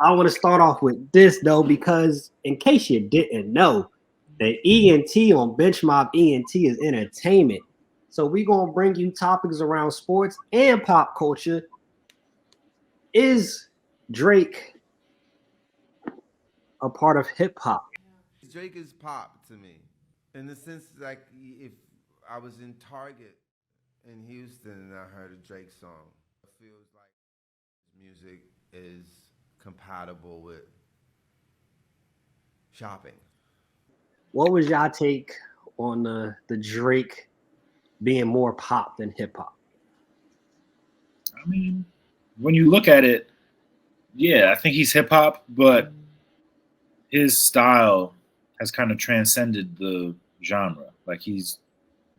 I want to start off with this though, because in case you didn't know, the ENT on Bench Mob ENT is entertainment. So we're gonna bring you topics around sports and pop culture. Is Drake a part of hip hop? Drake is pop to me, in the sense like if I was in Target in Houston and I heard a Drake song, it feels like music is compatible with shopping. What was y'all take on the Drake being more pop than hip hop? I mean, when you look at it, yeah, I think he's hip hop, but his style has kind of transcended the genre. Like he's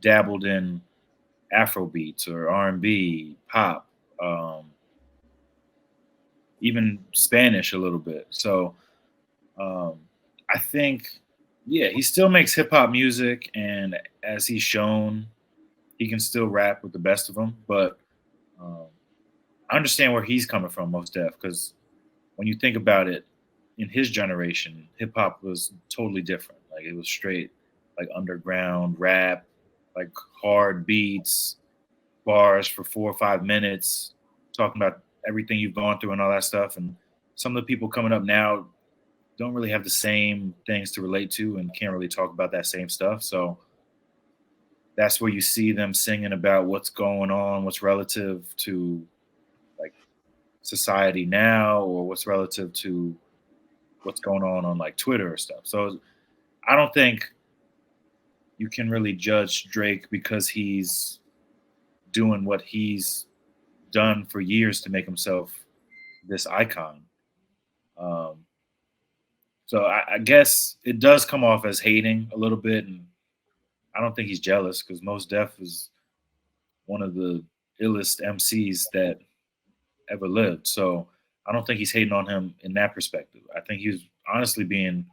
dabbled in Afro beats or R&B, pop, um, even Spanish a little bit. So um, I think, yeah, he still makes hip hop music, and as he's shown, he can still rap with the best of them. But um, I understand where he's coming from, Mos Def, because when you think about it, in his generation, hip hop was totally different. Like it was straight, like underground rap, like hard beats, bars for 4 or 5 minutes, talking about everything you've gone through and all that stuff. And some of the people coming up now don't really have the same things to relate to and can't really talk about that same stuff. So that's where you see them singing about what's going on, what's relative to like society now, or what's relative to what's going on like Twitter or stuff. So I don't think you can really judge Drake because he's doing what he's done for years to make himself this icon. Um, so I guess it does come off as hating a little bit, and I don't think he's jealous because Mos Def is one of the illest MCs that ever lived. So I don't think he's hating on him in that perspective. I think he was honestly being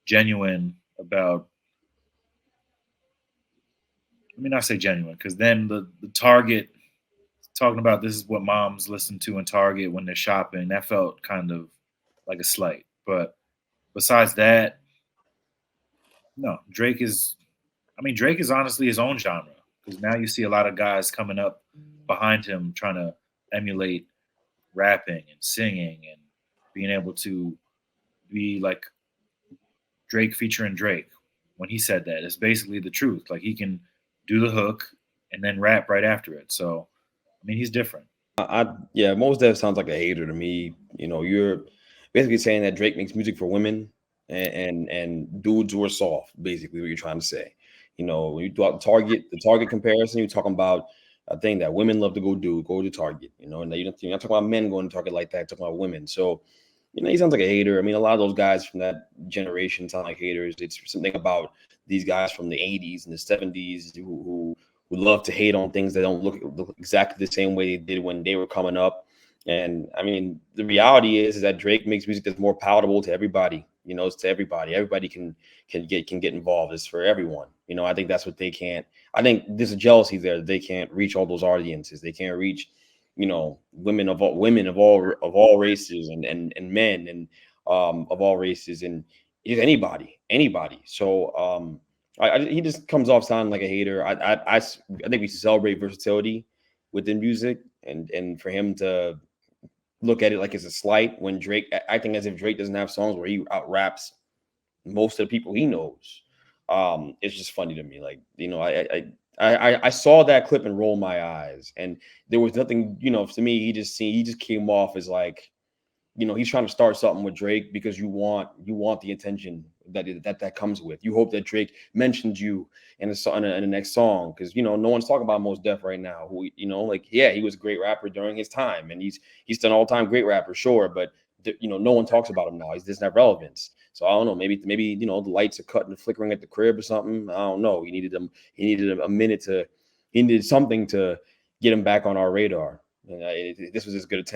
genuine about. Let me not say genuine, because then the Target talking about this is what moms listen to in Target when they're shopping. That felt kind of like a slight. But besides that, no, Drake is. I mean, Drake is honestly his own genre because now you see a lot of guys coming up behind him trying to emulate rapping and singing and being able to be like Drake featuring Drake. When he said that, it's basically the truth. Like he can do the hook and then rap right after it. So, I mean, he's different. Yeah, Mos Def sounds like a hater to me. You know, you're basically saying that Drake makes music for women and dudes who are soft. Basically, what you're trying to say. You know, when you do out the Target comparison, you're talking about a thing that women love to go to Target. You know, and you're not talking about men going to Target like that. You're talking about women. So, you know, he sounds like a hater. I mean, a lot of those guys from that generation sound like haters. It's something about these guys from the '80s and the '70s who love to hate on things that don't look exactly the same way they did when they were coming up. And I mean, the reality is that Drake makes music that's more palatable to everybody. You know, it's to everybody. Everybody can get involved. It's for everyone. You know, I think that's what they can't. I think there's a jealousy there. They can't reach all those audiences. They can't reach, you know, women of all races and men and of all races and anybody. So he just comes off sounding like a hater. I think we should celebrate versatility within music, and for him to look at it like it's a slight when Drake acting as if Drake doesn't have songs where he out raps most of the people he knows. It's just funny to me. Like, you know, I saw that clip and rolled my eyes, and there was nothing. You know, to me, he just came off as like, you know, he's trying to start something with Drake because you want the attention that comes with. You hope that Drake mentions you in the next song because, you know, no one's talking about Mos Def right now. Who, you know, like, yeah, he was a great rapper during his time, and he's an all time great rapper, sure, but you know, no one talks about him now. He doesn't have relevance. So I don't know. Maybe you know the lights are cutting and flickering at the crib or something. I don't know. He needed them. He needed a minute to. He needed something to get him back on our radar. And this was his good attempt.